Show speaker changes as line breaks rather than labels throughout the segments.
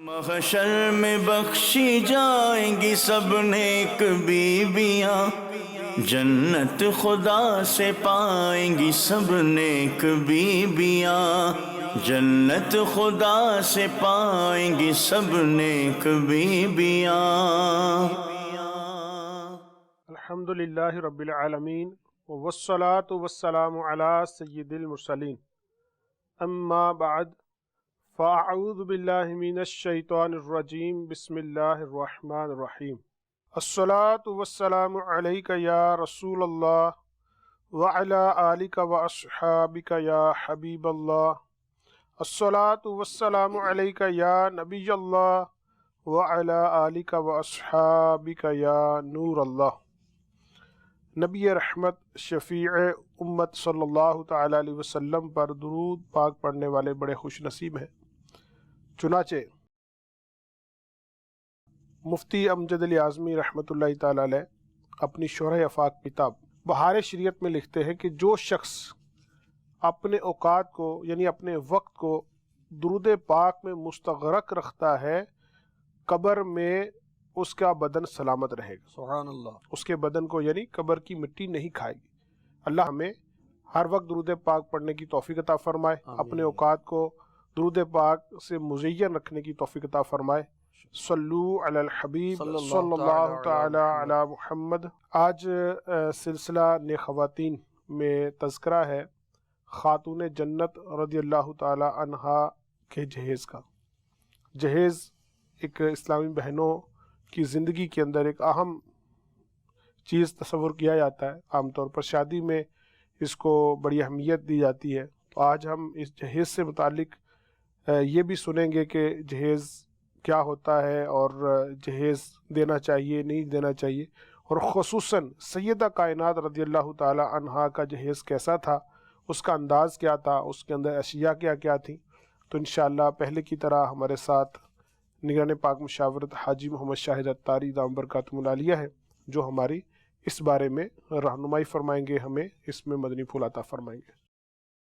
محشر میں بخشی جائیں گی سب نیک بیویاں، جنت خدا سے پائیں گی سب نیک بیویاں، جنت خدا سے پائیں گی سب نیک بیویاں۔
الحمدللہ رب العالمین والصلاة والسلام علی سید المرسلین، اما بعد فاعوذ باللہ من الشیطان الرجیم، بسم اللہ الرحمن الرحیم۔ الصلاة والسلام علیک یا رسول اللہ وعلی آلک واصحابک یا حبیب اللہ، الصلاة والسلام علیک یا نبی اللہ وعلی آلک واصحابک یا نور اللہ۔ نبی رحمت شفیع امت صلی اللہ تعالیٰ علیہ وسلم پر درود پاک پڑھنے والے بڑے خوش نصیب ہیں۔ چنانچہ مفتی امجد علی اعظمی رحمۃ اللہ تعالیٰ علیہ اپنی شرح آفاق کتاب بہار شریعت میں لکھتے ہیں کہ جو شخص اپنے اوقات کو یعنی اپنے وقت کو درود پاک میں مستغرق رکھتا ہے، قبر میں اس کا بدن سلامت رہے گا۔
سبحان اللہ۔
اس کے بدن کو یعنی قبر کی مٹی نہیں کھائے گی۔ اللہ ہمیں ہر وقت درود پاک پڑھنے کی توفیق عطا فرمائے، اپنے اوقات کو درود پاک سے مزین رکھنے کی توفیق عطا فرمائے۔ صلو علی الحبیب صلی اللہ تعالی علی محمد۔ آج سلسلہ نیک خواتین میں تذکرہ ہے خاتون جنت رضی اللہ تعالی عنہا کے جہیز کا۔ جہیز ایک اسلامی بہنوں کی زندگی کے اندر ایک اہم چیز تصور کیا جاتا ہے، عام طور پر شادی میں اس کو بڑی اہمیت دی جاتی ہے۔ تو آج ہم اس جہیز سے متعلق یہ بھی سنیں گے کہ جہیز کیا ہوتا ہے اور جہیز دینا چاہیے نہیں دینا چاہیے، اور خصوصاً سیدہ کائنات رضی اللہ تعالی عنہا کا جہیز کیسا تھا، اس کا انداز کیا تھا، اس کے اندر اشیاء کیا کیا تھیں۔ تو انشاءاللہ پہلے کی طرح ہمارے ساتھ نگران پاک مشاورت حاجی محمد شاہد اتاری دام برکاتہم العالیہ ہے، جو ہماری اس بارے میں رہنمائی فرمائیں گے، ہمیں اس میں مدنی پھول عطا فرمائیں گے۔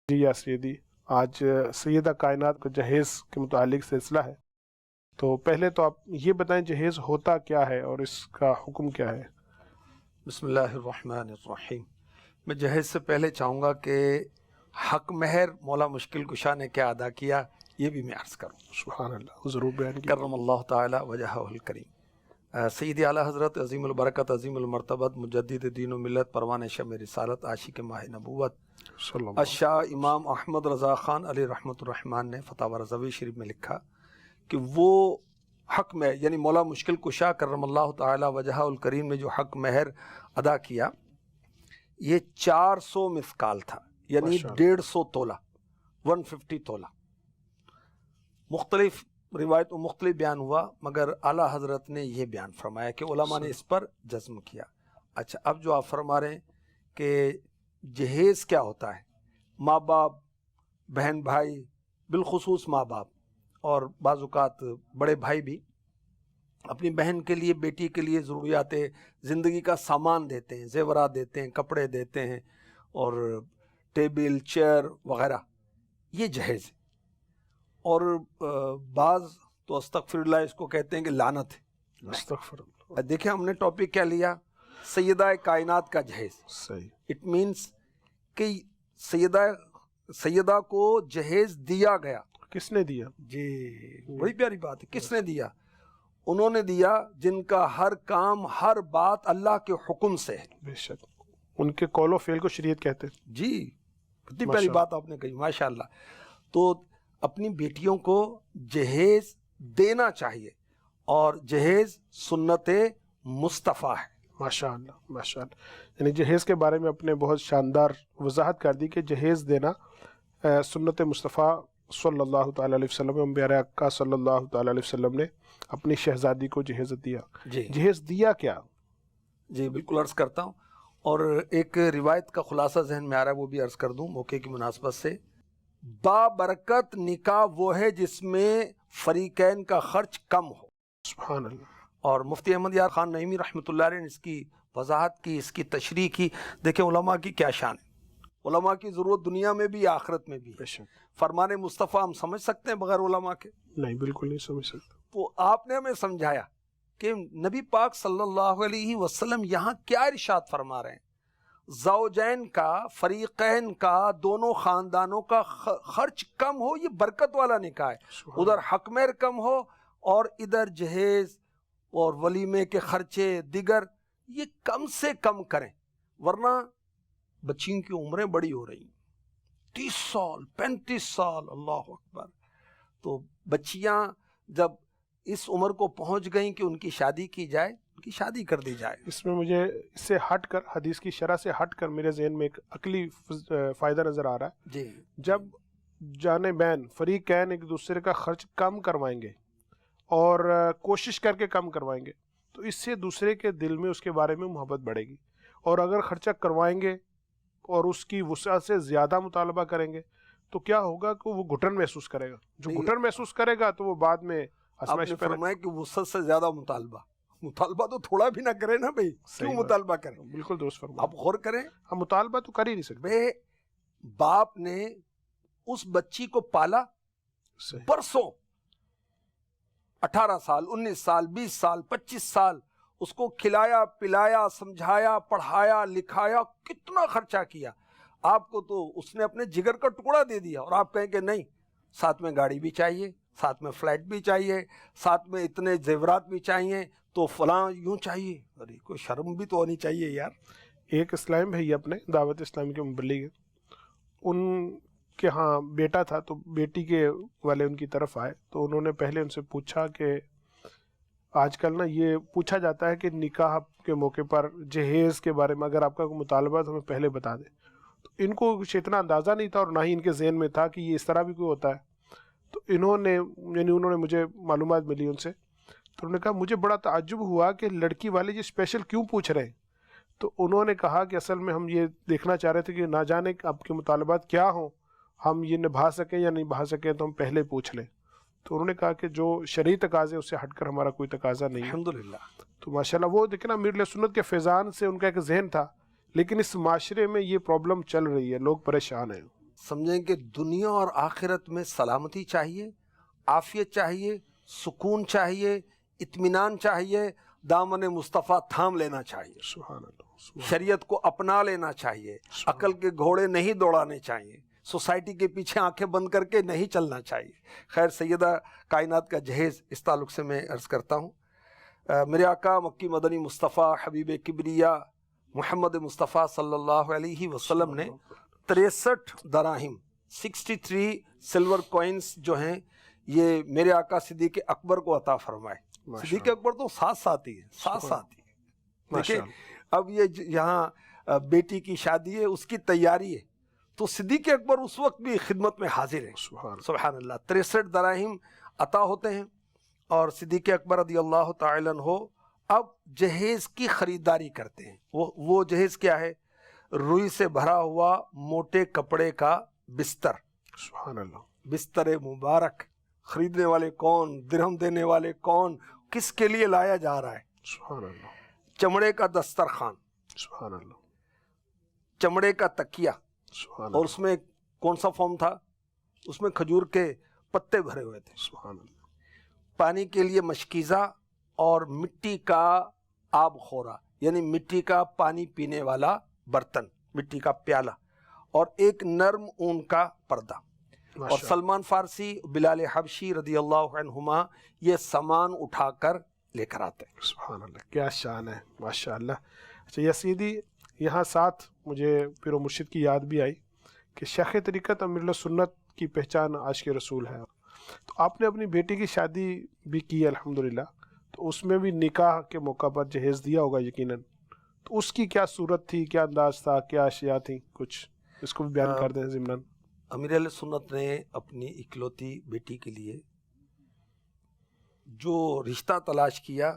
جی یا سیدی، آج سیدہ کائنات کا جہیز کے متعلق سلسلہ ہے، تو پہلے تو آپ یہ بتائیں جہیز ہوتا کیا ہے اور اس کا حکم کیا ہے؟
بسم اللہ الرحمن الرحیم۔ میں جہیز سے پہلے چاہوں گا کہ حق مہر مولا مشکل کشا نے کیا ادا کیا یہ بھی میں عرض کروں۔
سبحان اللہ، ضرور بیان کیجیے۔
کرم اللہ تعالی وجہہ الکریم۔ سیدی اعلیٰ حضرت عظیم البرکت عظیم المرتبت مجدد دین و ملت پروان شمع رسالت عاشق ماہ نبوت الشاہ امام احمد رضا خان علی رحمۃ الرحمن نے فتاوی رضوی شریف میں لکھا کہ وہ حق مہر یعنی مولا مشکل کشا کرم اللہ تعالی وجہہ الکریم نے جو حق مہر ادا کیا یہ 400 مثقال تھا، یعنی 150 تولہ، 150 تولہ۔ مختلف روایت میں مختلف بیان ہوا، مگر اعلیٰ حضرت نے یہ بیان فرمایا کہ علماء نے اس پر جزم کیا۔ اچھا، اب جو آپ فرما رہے ہیں کہ جہیز کیا ہوتا ہے، ماں باپ، بہن بھائی، بالخصوص ماں باپ اور بعض اوقات بڑے بھائی بھی اپنی بہن کے لیے، بیٹی کے لیے ضروریات زندگی کا سامان دیتے ہیں، زیورات دیتے ہیں، کپڑے دیتے ہیں، اور ٹیبل، چیئر وغیرہ، یہ جہیز ہے۔ اور بعض تو استغفر اللہ اس کو کہتے ہیں کہ لعنت ہے۔
استغفر اللہ۔
دیکھیں ہم نے ٹاپک کیا لیا، سیدہ کائنات کا جہیز۔
صحیح۔
اٹ مینس کہ سیدہ کو جہیز دیا گیا۔
کس نے دیا؟
جی بڑی پیاری بات ہے، کس نے دیا؟ انہوں نے دیا جن کا ہر کام، ہر بات اللہ کے حکم سے ہے۔
بے شک، ان کے قول و فعل کو شریعت کہتے ہیں۔
جی کتنی پیاری بات آپ نے کہی، ماشاءاللہ۔ تو اپنی بیٹیوں کو جہیز دینا چاہیے، اور جہیز سنت مصطفیٰ ہے۔
ماشاءاللہ ماشاءاللہ، یعنی جہیز کے بارے میں اپنے بہت شاندار وضاحت کر دی کہ جہیز دینا سنت مصطفیٰ صلی اللہ تعالیٰ علیہ وسلم، انبیاء آقا صلی اللہ تعالیٰ علیہ وسلم نے اپنی شہزادی کو جہیز دیا۔ جہیز دیا کیا؟
جی بالکل عرض کرتا ہوں، اور ایک روایت کا خلاصہ ذہن میں آ رہا ہے، وہ بھی عرض کر دوں موقع کی مناسبت سے۔ بابرکت نکاح وہ ہے جس میں فریقین کا خرچ کم ہو۔
سبحان اللہ۔
اور مفتی احمد یار خان نعیمی رحمۃ اللہ علیہ نے اس کی وضاحت کی، اس کی تشریح کی۔ دیکھیں علماء کی کیا شان ہے، علماء کی ضرورت دنیا میں بھی آخرت میں بھی ہے۔ فرمان مصطفیٰ ہم سمجھ سکتے ہیں بغیر علماء کے؟
نہیں، بالکل نہیں سمجھ سکتے۔
تو آپ نے ہمیں سمجھایا کہ نبی پاک صلی اللہ علیہ وسلم یہاں کیا ارشاد فرما رہے ہیں، زوجین کا، فریقین کا، دونوں خاندانوں کا خرچ کم ہو، یہ برکت والا نکاح ہے، ادھر حق مہر کم ہو اور ادھر جہیز اور ولیمے کے خرچے دیگر یہ کم سے کم کریں، ورنہ بچیوں کی عمریں بڑی ہو رہی ہیں، 30 سال 35 سال، اللہ اکبر، تو بچیاں جب اس عمر کو پہنچ گئیں کہ ان کی شادی کی جائے، ان کی شادی کر دی جائے۔
اس میں مجھے اس سے ہٹ کر، حدیث کی شرح سے ہٹ کر میرے ذہن میں ایک عقلی فائدہ نظر آ رہا ہے۔
جی،
جب جانبین فریقین ایک دوسرے کا خرچ کم کروائیں گے اور کوشش کر کے کم کروائیں گے تو اس سے دوسرے کے دل میں اس کے بارے میں محبت بڑھے گی، اور اگر خرچہ کروائیں گے اور اس کی وسعت سے زیادہ مطالبہ کریں گے تو کیا ہوگا کہ وہ گھٹن محسوس کرے گا، جو گھٹن محسوس کرے گا تو وہ بعد میں
آپ نے فرمایا کہ وسعت سے زیادہ مطالبہ تو تھوڑا بھی نہ کرے نا بھائی، کیوں مطالبہ کریں؟
بالکل درست فرمایا،
آپ غور کریں،
ہم مطالبہ تو کر ہی نہیں سکتے۔
بے باپ نے اس بچی کو پالا برسوں، 18 سال 19 سال 20 سال 25 سال اس کو کھلایا پلایا سمجھایا پڑھایا لکھایا، کتنا خرچہ کیا، آپ کو تو اس نے اپنے جگر کا ٹکڑا دے دیا، اور آپ کہیں کہ نہیں، ساتھ میں گاڑی بھی چاہیے، ساتھ میں فلیٹ بھی چاہیے، ساتھ میں اتنے زیورات بھی چاہیے، تو فلاں یوں چاہیے۔ ارے کوئی شرم بھی تو ہونی چاہیے یار۔
ایک اسلام بھائی اپنے دعوت اسلامی کے مبلغ ہیں، ان کے ہاں بیٹا تھا تو بیٹی کے والے ان کی طرف آئے تو انہوں نے پہلے ان سے پوچھا کہ آج کل نا یہ پوچھا جاتا ہے کہ نکاح کے موقع پر جہیز کے بارے میں اگر آپ کا کوئی مطالبہ ہے تو ہمیں پہلے بتا دیں، تو ان کو کچھ اتنا اندازہ نہیں تھا اور نہ ہی ان کے ذہن میں تھا کہ یہ اس طرح بھی کوئی ہوتا ہے، تو انہوں نے مجھے معلومات ملی ان سے، تو انہوں نے کہا مجھے بڑا تعجب ہوا کہ لڑکی والے یہ اسپیشل کیوں پوچھ رہے ہیں، تو انہوں نے کہا کہ اصل میں ہم یہ دیکھنا چاہ رہے تھے کہ نہ جانے آپ کے مطالبات کیا ہوں، ہم یہ نبھا سکیں یا نہیں نبھا سکیں تو ہم پہلے پوچھ لیں، تو انہوں نے کہا کہ جو شرعی تقاضے اس سے ہٹ کر ہمارا کوئی تقاضا نہیں ہے۔
الحمدللہ،
تو ماشاءاللہ وہ دیکھیں نا، امیر سنت کے فیضان سے ان کا ایک ذہن تھا، لیکن اس معاشرے میں یہ پرابلم چل رہی ہے، لوگ پریشان ہیں۔
سمجھیں کہ دنیا اور آخرت میں سلامتی چاہیے، عافیت چاہیے، سکون چاہیے، اطمینان چاہیے، دامن مصطفیٰ تھام لینا چاہیے،
سبحان اللہ،
شریعت کو اپنا لینا چاہیے، عقل کے گھوڑے نہیں دوڑانے چاہیے، سوسائٹی کے پیچھے آنکھیں بند کر کے نہیں چلنا چاہیے۔ خیر، سیدہ کائنات کا جہیز، اس تعلق سے میں عرض کرتا ہوں، میرے آقا مکی مدنی مصطفیٰ حبیب کبریا محمد مصطفیٰ صلی اللہ علیہ وسلم نے 63 دراہم 63 سلور کوئنز جو ہیں یہ میرے آقا صدیق اکبر کو عطا فرمائے۔ صدیق اکبر تو ساتھ ہی ہے۔ دیکھیں اب یہ یہاں بیٹی کی شادی ہے، اس کی تیاری ہے، تو صدیق اکبر اس وقت بھی خدمت میں حاضر ہیں۔ سبحان اللہ، 63 دراہم عطا ہوتے ہیں، اور صدیق اکبر رضی اللہ تعالیٰ عنہ اب جہیز کی خریداری کرتے ہیں۔ وہ جہیز کیا ہے؟ روئی سے بھرا ہوا موٹے کپڑے کا بستر،
سبحان اللہ،
بستر مبارک، خریدنے والے کون، درہم دینے والے کون، کس کے لیے لایا جا رہا ہے؟
سبحان اللہ،
چمڑے کا دسترخوان،
سبحان اللہ،
چمڑے کا تکیہ،
سبحان
اور اس میں کون سا فارم تھا؟ اس میں کھجور کے پتے بھرے ہوئے تھے،
سبحان اللہ،
پانی کے لیے مشکیزہ اور مٹی کا آب خورا، یعنی مٹی کا پانی پینے والا برتن، مٹی کا پیالہ، اور ایک نرم اون کا پردہ، اور سلمان فارسی بلال حبشی رضی اللہ عنہما یہ سامان اٹھا کر لے کر آتے ہیں۔
سبحان اللہ، کیا شان ہے، ماشاءاللہ۔ اچھا یزیدی، یہاں ساتھ مجھے پیر و مرشد کی یاد بھی آئی کہ شیخ طریقت امیر سنت کی پہچان عاشق رسول ہے، تو آپ نے اپنی بیٹی کی شادی بھی کی الحمدللہ، تو اس میں بھی نکاح کے موقع پر جہیز دیا ہوگا یقیناً، تو اس کی کیا صورت تھی، کیا انداز تھا، کیا اشیاء تھیں، کچھ اس کو بھی بیان کر دیں ضمناً۔
امیر علیہ سنت نے اپنی اکلوتی بیٹی کے لیے جو رشتہ تلاش کیا،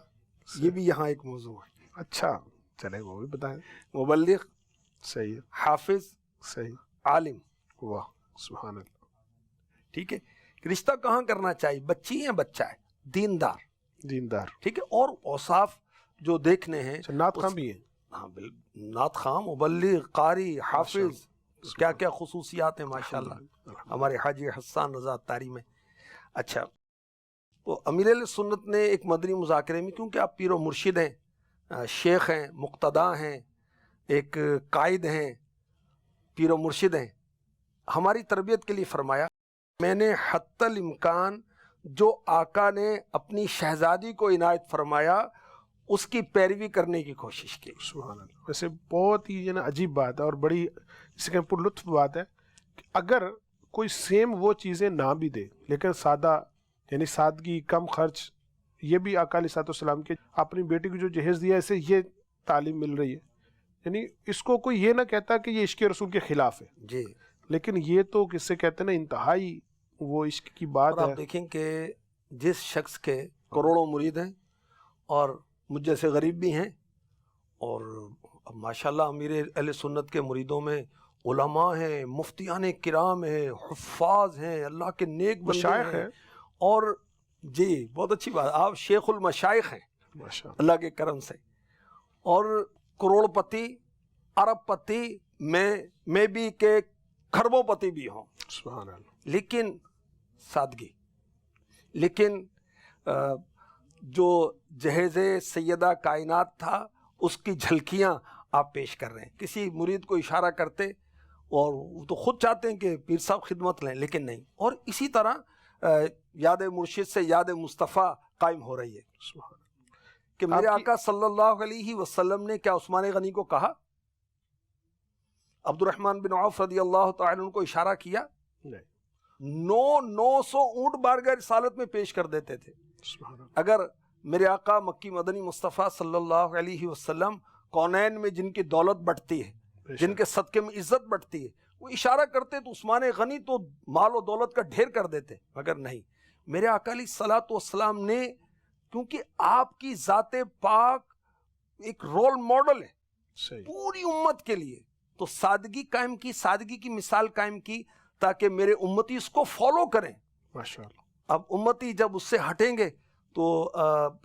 یہ بھی یہاں ایک موضوع ہے۔
اچھا چلے وہ بھی بتائیں۔
مبلغ،
صحیح ہے،
حافظ،
صحیح،
عالم،
واہ سبحان اللہ،
ٹھیک ہے، رشتہ کہاں کرنا چاہیے؟ بچی ہے، بچہ ہے، دیندار، ٹھیک ہے، اور اوصاف جو دیکھنے ہیں۔
نعت خواں بھی ہیں؟
ہاں، نعت خواں، مبلغ، قاری، حافظ، کیا کیا خصوصیات ہیں ماشاءاللہ ہمارے حاجی حسان رضا تاری میں۔ اچھا، تو امیر اہل سنت نے ایک مدنی مذاکرے میں، کیونکہ آپ پیر و مرشد ہیں، شیخ ہیں، مقتدا ہیں، ایک قائد ہیں، پیر و مرشد ہیں، ہماری تربیت کے لیے فرمایا میں نے حتی الامکان جو آقا نے اپنی شہزادی کو عنایت فرمایا اس کی پیروی کرنے کی کوشش کی.
سبحان اللہ. ویسے بہت ہی عجیب بات ہے اور بڑی اس کے پر لطف بات ہے کہ اگر کوئی سیم وہ چیزیں نہ بھی دے لیکن سادہ، یعنی سادگی، کم خرچ، یہ بھی آقا علیہ الصلوۃ والسلام کے اپنی بیٹی کو جو جہیز دیا اسے یہ تعلیم مل رہی ہے، یعنی اس کو کوئی یہ نہ کہتا کہ یہ عشق رسول کے خلاف ہے
جی،
لیکن یہ تو کس سے کہتے ہیں نا انتہائی وہ عشق کی بات
اور
ہے.
آپ دیکھیں کہ جس شخص کے کروڑوں مرید ہیں اور مجھ جیسے غریب بھی ہیں، اور ماشاءاللہ امیر اہل سنت کے مریدوں میں علماء ہیں، مفتیان کرام ہیں، حفاظ ہیں، اللہ کے نیک بندے
مشائخ
ہیں،
ہیں.
اور جی بہت اچھی بات، آپ شیخ المشائخ ہیں
ماشاء اللہ.
اللہ کے کرم سے، اور کروڑ پتی، ارب پتی میں بھی کہ کھربوں پتی بھی ہوں،
سبحان اللہ.
لیکن سادگی، لیکن جو جہیز سیدہ کائنات تھا اس کی جھلکیاں آپ پیش کر رہے ہیں. کسی مرید کو اشارہ کرتے اور وہ تو خود چاہتے ہیں کہ پیر صاحب خدمت لیں، لیکن نہیں. اور اسی طرح یاد مرشد سے یاد مصطفیٰ قائم ہو رہی ہے
سبحان اللہ.
کہ میرے آقا صلی اللہ علیہ وسلم نے کیا عثمان غنی کو کہا؟ عبد الرحمن بن عوف رضی اللہ تعالی عنہ کو اشارہ کیا؟
نہیں.
900 اونٹ بارگاہ رسالت میں پیش کر دیتے تھے.
سبحان اللہ.
اگر میرے آقا مکی مدنی مصطفیٰ صلی اللہ علیہ وسلم کونین میں جن کی دولت بڑھتی ہے، جن کے صدقے میں عزت بڑھتی ہے، وہ اشارہ کرتے تو عثمان غنی تو مال و دولت کا ڈھیر کر دیتے، مگر نہیں. میرے آقا علیہ الصلوۃ والسلام نے، کیونکہ آپ کی ذات پاک ایک رول ماڈل ہے
صحیح.
پوری امت کے لیے، تو سادگی قائم کی، سادگی کی مثال قائم کی تاکہ میرے امتی اس کو فالو کریں.
ماشاء اللہ.
اب امتی جب اس سے ہٹیں گے تو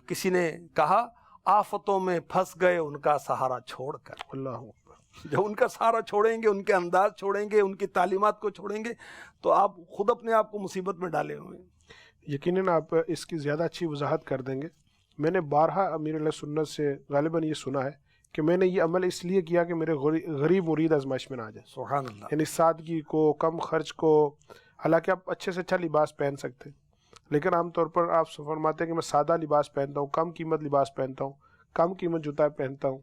کسی نے کہا آفتوں میں پھنس گئے ان کا سہارا چھوڑ کر.
اللہ اکبر.
جب ان کا سہارا چھوڑیں گے، ان کے انداز چھوڑیں گے، ان کی تعلیمات کو چھوڑیں گے، تو آپ خود اپنے آپ کو مصیبت میں ڈالے ہوئے ہیں.
یقیناً آپ اس کی زیادہ اچھی وضاحت کر دیں گے. میں نے بارہا امیر علیہ سنت سے غالباً یہ سنا ہے کہ میں نے یہ عمل اس لیے کیا کہ میرے غریب مرید آزمائش میں نہ آ جائے.
سبحان اللہ.
یعنی سادگی کو، کم خرچ کو، حالانکہ آپ اچھے سے اچھا لباس پہن سکتے ہیں لیکن عام طور پر آپ فرماتے ہیں کہ میں سادہ لباس پہنتا ہوں، کم قیمت لباس پہنتا ہوں، کم قیمت جوتا پہنتا ہوں،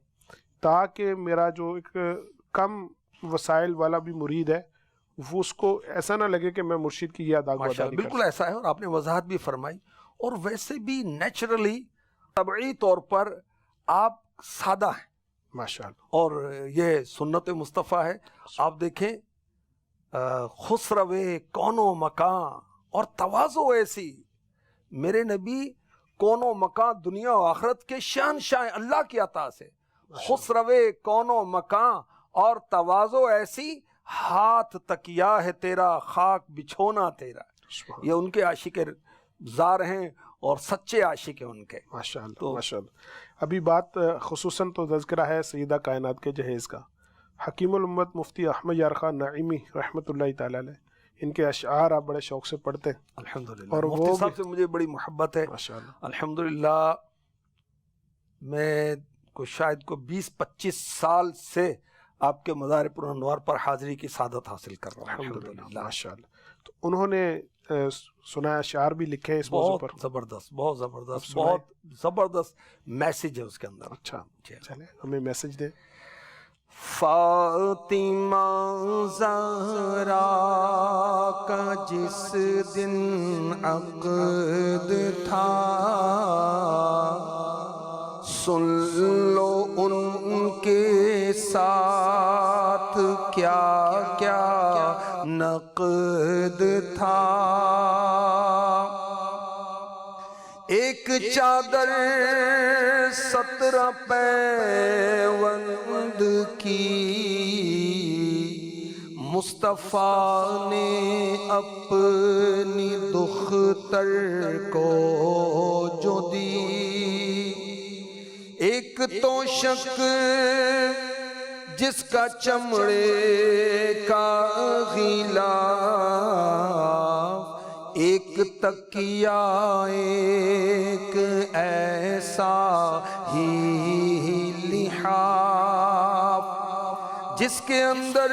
تاکہ میرا جو ایک کم وسائل والا بھی مرید ہے وہ اس کو ایسا نہ لگے کہ میں مرشد کی یہ ادا کو ادا نہیں کر
بالکل ایسا ہے، اور آپ نے وضاحت بھی فرمائی. اور ویسے بھی نیچرلی، طبعی طور پر آپ سادہ ہیں،
ماشاء اللہ.
اور یہ سنت مصطفیٰ ہے. آپ دیکھیں خسروے کون و مکان اور تواضع ایسی، میرے نبی کون و مکان دنیا و آخرت کے شہنشاہ اللہ کی عطا سے. خسروے کون و مکان اور تواضع ایسی، ہاتھ تکیا ہے تیرا خاک بچھونا تیرا. یہ ان کے عاشق زار ہیں اور سچے عاشق ہیں ان کے.
ماشاء اللہ. ماشاء اللہ. ابھی بات خصوصاً تو تذکرہ ہے سیدہ کائنات کے جہیز کا. حکیم الامت مفتی احمد یار خان نعیمی رحمۃ اللہ تعالی علیہ، ان کے اشعار آپ بڑے شوق سے پڑھتے ہیں.
الحمدللہ.
اور
مفتی
وہ
صاحب سے مجھے بڑی محبت ہے.
ماشاء اللہ.
الحمدللہ میں کو شاید کو 20-25 سال سے آپ کے مزار پر انوار پر حاضری کی سعادت حاصل کر رہا ہوں.
الحمدللہ. ماشاء اللہ. تو انہوں نے سنا اشعار بھی لکھے اس موضوع پر.
بہت زبردست، بہت زبردست،
سنائیں.
بہت زبردست میسج ہے اس کے اندر.
اچھا چلیں ہمیں میسج دیں.
فاطمہ زہرا کا جس دن عقد تھا، سن لو ان کے ساتھ کیا کیا نقد تھا. ایک چادر 17 پیوند کی مصطفیٰ نے اپنی دختر کو جو دی. ایک توشک جس کا چمڑے کا غلاف، ایک تکیہ ایک ایسا ہی لحاف جس کے اندر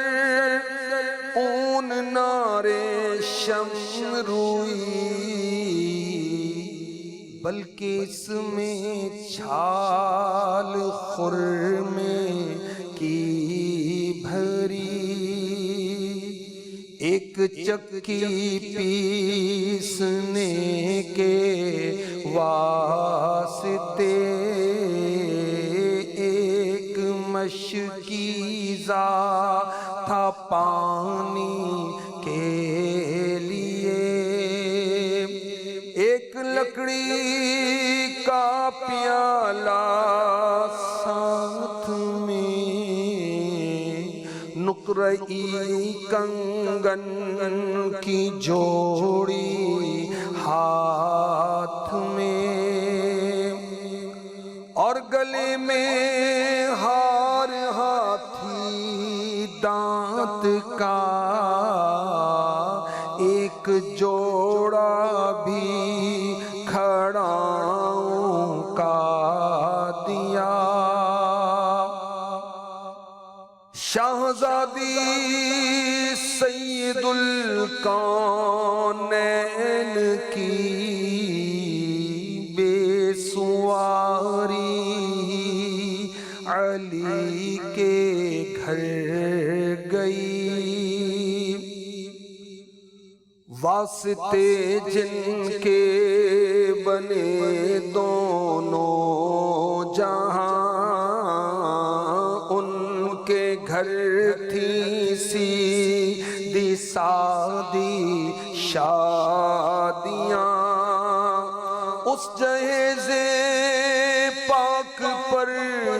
اون نارے شمع روئی، بلکہ اس میں چھال خرمے کی بھری، ایک چکی پیسنے کے واسطے، ایک مشکیزہ تھا پانی کے لیے، ایک لکڑی کا پیالہ ساتھ میں، نقرئی کنگن کی جوڑی ہاتھ میں، اور گلے میں ہار ہاتھی دانت کا، ایک جوڑا بھی کھڑاؤں کا دیا، شاہزادی سید الکونین کی بے سواری علی کے گھر گئی، واسطے جن کے بنے دونوں جہاں، ان کے گھر تھی سیدھی سادی شادیاں، اس جہیز پاک پر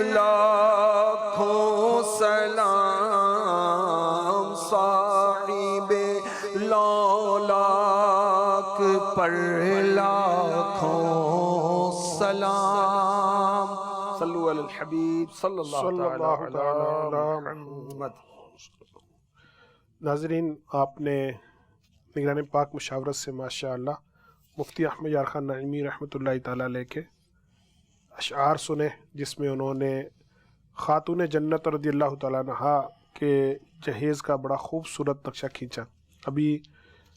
لاکھوں سلام، صاحب لالاک پر لاکھوں سلام، صلو علی الحبیب صلی اللہ علیہ محمد۔
ناظرین، آپ نے نگران پاک مشاورت سے ماشاءاللہ مفتی احمد یار خان نعیمی رحمۃ اللہ تعالیٰ علیہ کے اشعار سنے، جس میں انہوں نے خاتون جنت رضی اللہ تعالیٰ عنہا کے جہیز کا بڑا خوبصورت نقشہ کھینچا۔ ابھی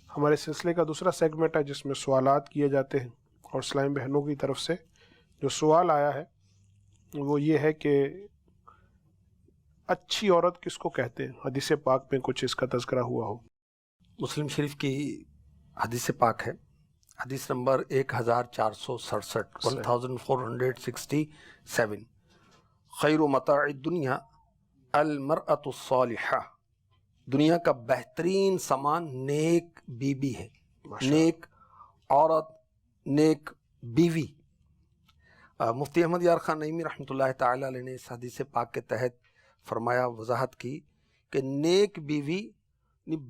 ہمارے سلسلے کا دوسرا سیگمنٹ ہے جس میں سوالات کیے جاتے ہیں، اور اسلامی بہنوں کی طرف سے جو سوال آیا ہے وہ یہ ہے کہ اچھی عورت کس کو کہتے ہیں؟ حدیث پاک میں کچھ اس کا تذکرہ ہوا ہو۔
مسلم شریف کی حدیث پاک ہے، حدیث نمبر 1467، 1467، خیر متاع الدنیا المرأة الصالحہ، دنیا کا بہترین سامان نیک بیوی ہے، نیک عورت، نیک بیوی۔ مفتی احمد یار خان نعیمی رحمۃ اللہ تعالیٰ علیہ نے اس حدیث پاک کے تحت فرمایا، وضاحت کی کہ نیک بیوی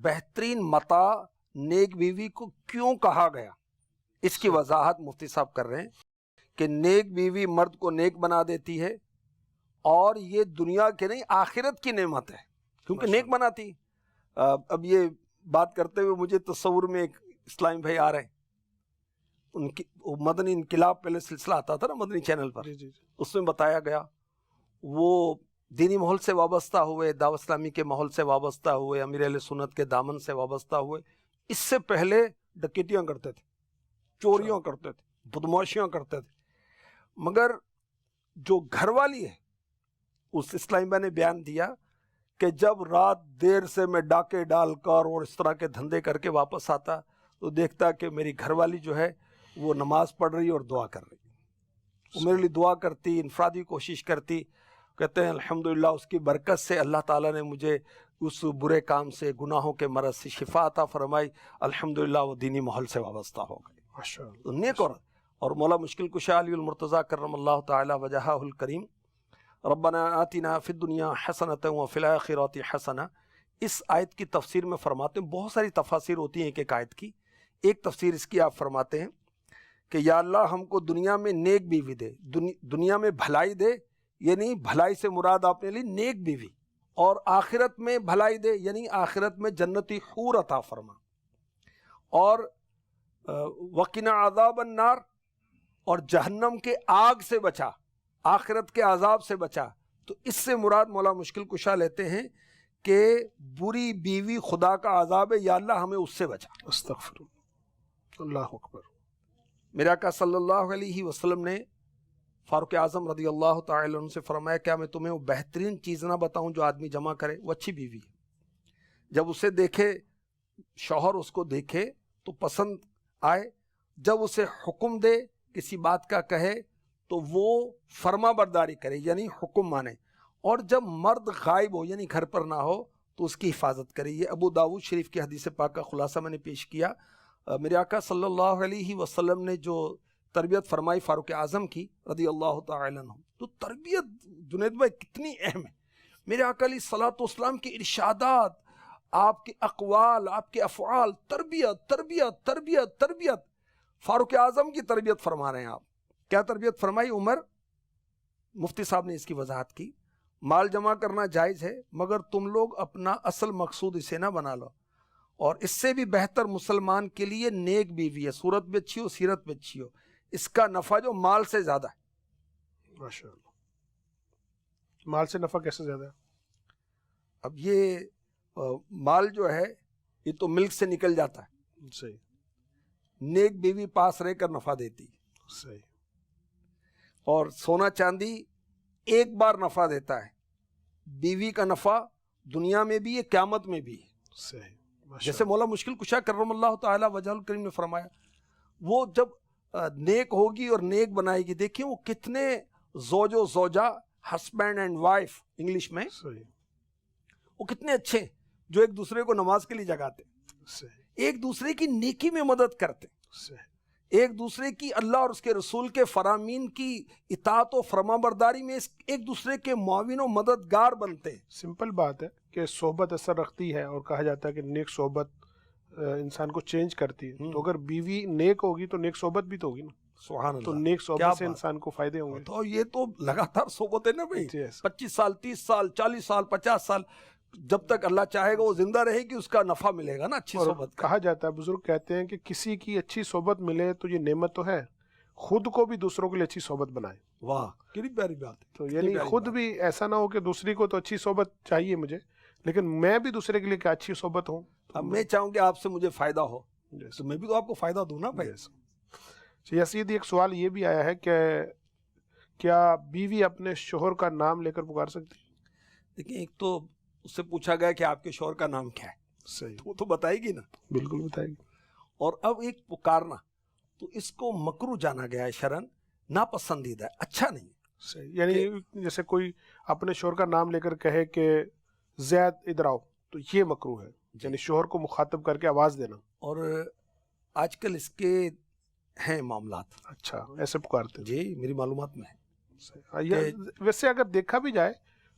بہترین متاع نیک بیوی کو کیوں کہا گیا، اس کی وضاحت مفتی صاحب کر رہے ہیں کہ نیک بیوی مرد کو نیک بنا دیتی ہے، اور یہ دنیا کے نہیں آخرت کی نعمت ہے، کیونکہ نیک بناتی۔ اب یہ بات کرتے ہوئے مجھے تصور میں ایک اسلامی بھائی آ رہے ہیں، ان کی مدنی انقلاب پہلے سلسلہ آتا تھا نا مدنی چینل پر، اس میں بتایا گیا وہ دینی ماحول سے وابستہ ہوئے، دعوت اسلامی کے ماحول سے وابستہ ہوئے، امیر اہل سنت کے دامن سے وابستہ ہوئے، اس سے پہلے ڈکیتیاں کرتے تھے، چوریاں کرتے تھے، بدماشیاں کرتے تھے، مگر جو گھر والی ہے اس اسلامی بھائی نے بیان دیا کہ جب رات دیر سے میں ڈاکے ڈال کر اور اس طرح کے دھندے کر کے واپس آتا تو دیکھتا کہ میری گھر والی جو ہے وہ نماز پڑھ رہی اور دعا کر رہی، وہ میرے لیے دعا کرتی، انفرادی کوشش کرتی۔ کہتے ہیں الحمدللہ اس کی برکت سے اللہ تعالیٰ نے مجھے اس برے کام سے، گناہوں کے مرض سے شفا عطا فرمائی، الحمدللہ وہ دینی ماحول سے وابستہ ہو گئی، نیک عورت۔ اور مولا مشکل کشا علی المرتضیٰ کرم اللہ تعالی وجہہ الکریم، ربنا آتنا فی الدنیا حسنۃ وفی الآخرۃ حسنہ، اس آیت کی تفسیر میں فرماتے ہیں، بہت ساری تفاسیر ہوتی ہیں ایک آیت کی، ایک تفسیر اس کی آپ فرماتے ہیں کہ یا اللہ ہم کو دنیا میں نیک بیوی دے، دنیا میں بھلائی دے، یعنی بھلائی سے مراد آپ نے لی نیک بیوی، اور آخرت میں بھلائی دے یعنی آخرت میں جنتی حور عطا فرما، اور وقنا عذاب النار، اور جہنم کے آگ سے بچا، آخرت کے عذاب سے بچا. تو اس سے مراد مولا مشکل کشا لیتے ہیں کہ بری بیوی خدا کا عذاب ہے، یا اللہ ہمیں اس سے بچا.
استغفر اللہ اکبر.
میرے آقا صلی اللہ علیہ وسلم نے فاروق اعظم رضی اللہ تعالی عنہ سے فرمایا کیا میں تمہیں وہ بہترین چیز نہ بتاؤں جو آدمی جمع کرے؟ وہ اچھی بیوی ہے. جب اسے دیکھے، شوہر اس کو دیکھے تو پسند آئے، جب اسے حکم دے، کسی بات کا کہے تو وہ فرما برداری کرے، یعنی حکم مانے. اور جب مرد غائب ہو، یعنی گھر پر نہ ہو، تو اس کی حفاظت کرے. یہ ابو داؤد شریف کی حدیث پاک کا خلاصہ میں نے پیش کیا. میرے آقا صلی اللہ علیہ وسلم نے جو تربیت فرمائی فاروق اعظم کی رضی اللہ تعالی عنہ، تو تربیت جنید بھائی کتنی اہم ہے. میرے آقا علیہ الصلوۃ والسلام کے ارشادات، آپ کے اقوال، آپ کے افعال، تربیت تربیت تربیت تربیت. فاروق اعظم کی تربیت فرما رہے ہیں آپ. کیا تربیت فرمائی؟ عمر، مفتی صاحب نے اس کی وضاحت کی، مال جمع کرنا جائز ہے مگر تم لوگ اپنا اصل مقصود اسے نہ بنا لو، اور اس سے بھی بہتر مسلمان کے لیے نیک بیوی ہے، صورت بھی اچھی ہو، سیرت بھی اچھی ہو، اس کا نفع جو مال سے زیادہ ہے.
ماشاء اللہ. مال سے نفع کیسے زیادہ ہے؟
اب یہ مال جو ہے یہ تو ملک سے نکل جاتا ہے،
صحیح.
نیک بیوی پاس رہ کر نفع دیتی،
صحیح.
اور سونا چاندی ایک بار نفع دیتا ہے. بیوی کا نفع دنیا میں بھی ہے، قیامت میں بھی ہے.
صحیح.
جیسے مولا مشکل کشا کرم اللہ تعالی وجہ الکریم نے فرمایا، وہ جب نیک ہوگی اور نیک بنائے گی، دیکھیں وہ کتنے زوج و زوجہ، ہسبینڈ اینڈ وائف انگلش میں،
صحیح.
وہ کتنے اچھے جو ایک دوسرے کو نماز کے لیے جگاتے،
صحیح.
ایک دوسرے کی نیکی میں مدد کرتے،
صحیح.
ایک دوسرے کی اللہ اور اس کے رسول کے فرامین کی اطاعت و فرما برداری میں ایک دوسرے کے معاون و مددگار بنتے ہیں.
سمپل بات ہے کہ صحبت اثر رکھتی ہے، اور کہا جاتا ہے کہ نیک صحبت انسان کو چینج کرتی ہے. تو اگر بیوی نیک ہوگی تو نیک صحبت بھی تو ہوگی نا.
سبحان
تو
اللہ.
نیک
کیا
صحبت سے
بات.
انسان کو فائدے ہوں گے.
تو یہ تو لگاتار صحبت ہے نا بھائی،
Yes.
25 سال 30 سال 40 سال 50 سال، جب تک اللہ چاہے گا وہ زندہ رہے گی، اس کا نفع ملے گا نا اچھی
اور
صحبت کا.
کہا جاتا ہے، بزرگ کہتے ہیں کہ کسی کی اچھی صحبت ملے تو یہ نعمت تو ہے، خود کو بھی دوسروں کے لیے اچھی صحبت بنائے.
واہ کتنی پیاری بات ہے.
تو یعنی خود بھی ایسا نہ ہو کہ دوسری کو تو اچھی صحبت چاہیے مجھے، لیکن میں بھی دوسرے کے لیے کیا اچھی صحبت ہوں.
اب میں چاہوں کہ آپ سے مجھے فائدہ ہو،
Yes.
تو میں بھی تو آپ کو فائدہ دوں نا بھائی.
Yes. یا سیدھی ایک سوال یہ بھی آیا ہے کہ کیا بیوی اپنے شوہر کا نام لے کر پکار سکتی؟
دیکھیں ایک تو اس سے پوچھا گیا کہ آپ کے شوہر کا نام کیا ہے،
صحیح.
وہ تو بتائے گی نا.
بالکل بتائے گی.
اور اب ایک پکارنا، تو اس کو مکروہ جانا گیا ہے شرعن، ناپسندیدہ ہے، اچھا نہیں ہے.
صحیح. یعنی جیسے کوئی اپنے شوہر کا نام لے کر کہے کہ زید ادھر آؤ، تو یہ مکروہ ہے، یعنی شوہر کو مخاطب کر کے آواز دینا.
اور آج کل اس کے ہیں معاملات.
اچھا، ایسے پکارتے ہیں.
جی میری معلومات میں ہے.
ویسے اگر دیکھا بھی جائے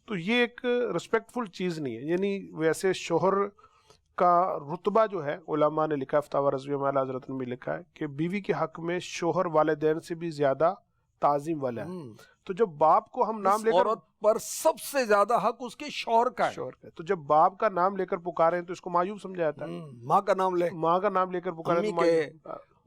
تو یہ ایک رسپیکٹفل چیز نہیں ہے. یعنی ویسے شوہر کا رتبہ جو ہے، علماء نے لکھا ہے، فتاوی رضویہ میں اعلیٰ حضرت نے بھی لکھا ہے کہ بیوی کے حق میں شوہر والدین سے بھی زیادہ تعظیم والا ہے. تو جب باپ کو ہم نام لے کر،
عورت پر سب سے زیادہ حق اس کے شوہر کا ہے.
شوہر کا، تو جب باپ کا نام لے کر پکارے تو اس کو معیوب سمجھا جاتا ہے.
ماں کا نام لے،
ماں کا نام لے کر پکارے
امی
تو
کہے،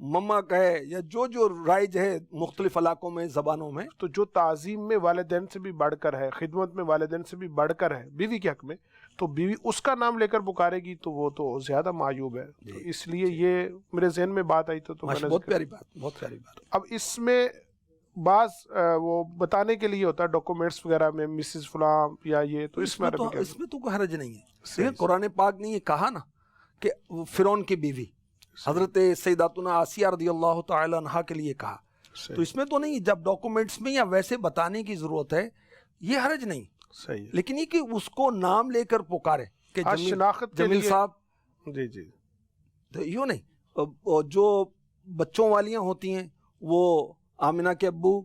مما کہے، یا جو رائج ہے مختلف علاقوں میں زبانوں میں.
تو جو تعظیم میں والدین سے بھی بڑھ کر ہے، خدمت میں والدین سے بھی بڑھ کر ہے بیوی کے حق میں، تو بیوی اس کا نام لے کر پکارے گی تو وہ تو زیادہ معیوب ہے. تو اس لیے یہ میرے ذہن میں بات آئی تو میں نے
بہت پیاری بات، بہت پیاری بات.
اب اس میں بعض وہ بتانے کے لیے ہوتا ہے ڈاکومنٹس وغیرہ میں مسز فلاں یا یہ، تو اس میں
تو کوئی حرج نہیں ہے. قرآن پاک نے یہ کہا نا کہ فرعون کی بیوی حضرت سیداتنا آسیہ رضی اللہ تعالی عنہا کے لیے کہا، تو اس میں تو نہیں، جب ڈاکومنٹس میں یا ویسے بتانے کی ضرورت ہے یہ حرج نہیں.
صحیح.
لیکن یہ کہ اس کو نام لے کر پکارے کہ
شناخت کے
جمیل
لیے،
صاحب،
جی جی،
تو یوں نہیں. جو بچوں والیاں ہوتی ہیں وہ آمنہ کے ابو،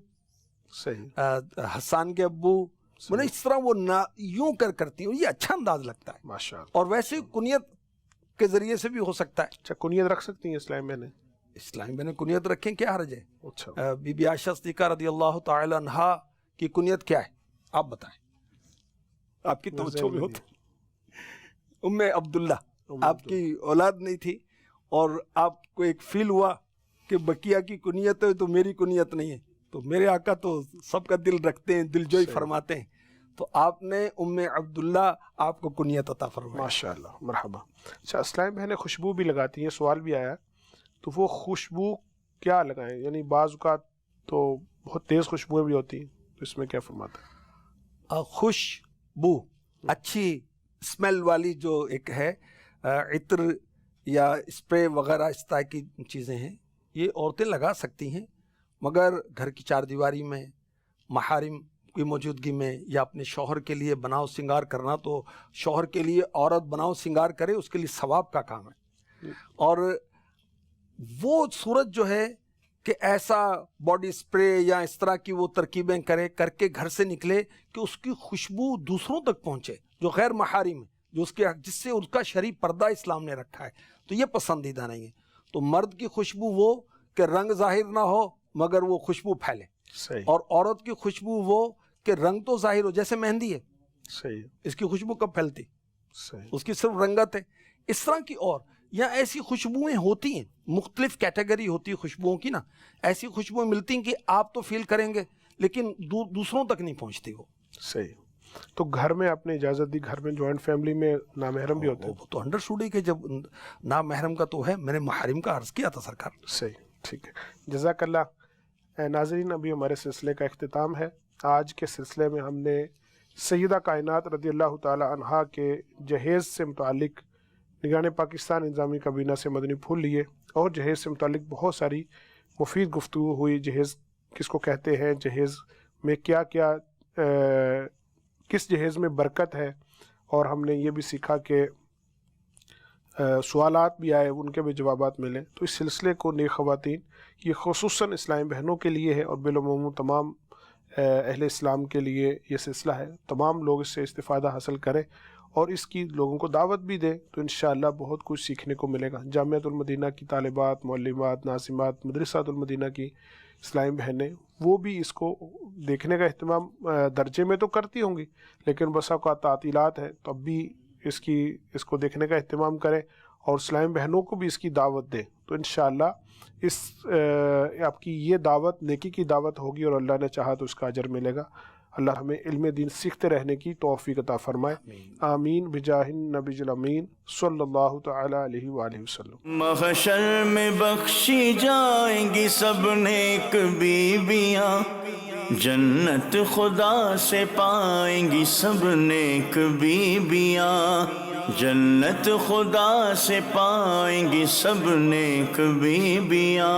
صحیح،
حسان کے ابو، مطلب اس طرح وہ یوں کرتی ہیں، یہ اچھا انداز لگتا ہے.
ماشاء اللہ.
اور ویسے کنیت کے ذریعے سے بھی ہو سکتا ہے.
اچھا، کنیت رکھ سکتی ہیں اسلام میں نے؟
اسلام میں نے کنیت رکھیں، کیا حرج ہے؟
اچھا.
بی بی عائشہ صدیقہ رضی اللہ تعالی عنہا کی کنیت کیا ہے آپ بتائیں؟ آپ کی توجہ میں ہوتا ام عبداللہ، آپ کی اولاد نہیں تھی، اور آپ کو ایک فیل ہوا کہ بقیہ کی کنیت ہے تو میری کنیت نہیں ہے، تو میرے آقا تو سب کا دل رکھتے ہیں، دل جوئی فرماتے ہیں، تو آپ نے ام عبداللہ آپ کو کنیت عطا فرمائی.
ماشاءاللہ، مرحبا. اچھا، اسلام بہنیں خوشبو بھی لگاتی ہیں، سوال بھی آیا، تو وہ خوشبو کیا لگائیں؟ یعنی بعض اوقات تو بہت تیز خوشبوئیں بھی ہوتی ہیں، تو اس میں کیا فرماتا ہے؟
خوشبو اچھی اسمیل والی جو ایک ہے عطر یا اسپرے وغیرہ اس طرح کی چیزیں ہیں، یہ عورتیں لگا سکتی ہیں، مگر گھر کی چار دیواری میں محارم کی موجودگی میں یا اپنے شوہر کے لیے بناؤ سنگار کرنا، تو شوہر کے لیے عورت بناؤ سنگار کرے، اس کے لیے ثواب کا کام ہے. اور وہ صورت جو ہے کہ ایسا باڈی اسپرے یا اس طرح کی وہ ترکیبیں کر کے گھر سے نکلے کہ اس کی خوشبو دوسروں تک پہنچے جو غیر محارم ہے، جو جس سے اس کا شرعی پردہ اسلام نے رکھا ہے، تو یہ پسندیدہ نہیں ہے. تو مرد کی خوشبو وہ کہ رنگ ظاہر نہ ہو مگر وہ خوشبو پھیلے،
صحیح.
اور عورت کی خوشبو وہ کہ رنگ تو ظاہر ہو، جیسے مہندی ہے،
صحیح.
اس کی خوشبو کب پھیلتی؟
صحیح.
اس کی صرف رنگت ہے. اس طرح کی اور یا ایسی خوشبوئیں ہوتی ہیں، مختلف کیٹیگری ہوتی ہے خوشبوؤں کی نا، ایسی خوشبوئیں ملتی ہیں کہ آپ تو فیل کریں گے لیکن دوسروں تک نہیں پہنچتی وہ.
صحیح. تو گھر میں آپ نے اجازت دی، گھر میں جوائنٹ فیملی میں نامحرم بھی ہوتے ہیں؟
وہ تو انڈرسٹوڈ ہے کہ جب نامحرم کا تو ہے، میں نے محرم کا عرض کیا تھا سرکار.
صحیح، ٹھیک ہے، جزاک اللہ. ناظرین، ابھی ہمارے سلسلے کا اختتام ہے. آج کے سلسلے میں ہم نے سیدہ کائنات رضی اللہ تعالی عنہا کے جہیز سے متعلق نگران پاکستان انتظامی کابینہ سے مدنی پھول لیے، اور جہیز سے متعلق بہت ساری مفید گفتگو ہوئی. جہیز کس کو کہتے ہیں، جہیز میں کیا کیا، کس جہیز میں برکت ہے، اور ہم نے یہ بھی سیکھا کہ سوالات بھی آئے، ان کے بھی جوابات ملے. تو اس سلسلے کو نیک خواتین، یہ خصوصاً اسلامی بہنوں کے لیے ہے، اور بالعموم تمام اہل اسلام کے لیے یہ سلسلہ ہے. تمام لوگ اس سے استفادہ حاصل کریں اور اس کی لوگوں کو دعوت بھی دیں، تو انشاءاللہ بہت کچھ سیکھنے کو ملے گا. جامعۃ المدینہ کی طالبات، معلمات، ناظمات، مدرسۃ المدینہ کی اسلامی بہنیں، وہ بھی اس کو دیکھنے کا اہتمام درجے میں تو کرتی ہوں گی، لیکن بس اوقات تعطیلات ہے، تو اب بھی اس کو دیکھنے کا اہتمام کریں، اور اسلامی بہنوں کو بھی اس کی دعوت دیں. تو انشاءاللہ اس آپ کی یہ دعوت نیکی کی دعوت ہوگی، اور اللہ نے چاہا تو اس کا اجر ملے گا. اللہ ہمیں علم دین سیکھتے رہنے کی توفیق عطا فرمائے. آمین بجاہ النبی الامین صلی اللہ تعالی علیہ وآلہ وسلم.
محشر میں بخشی جائیں گی سب نیک بیویاں، جنت خدا سے پائیں گی سب نیک بیویاں، جنت خدا سے پائیں گی سب نیک بیویاں.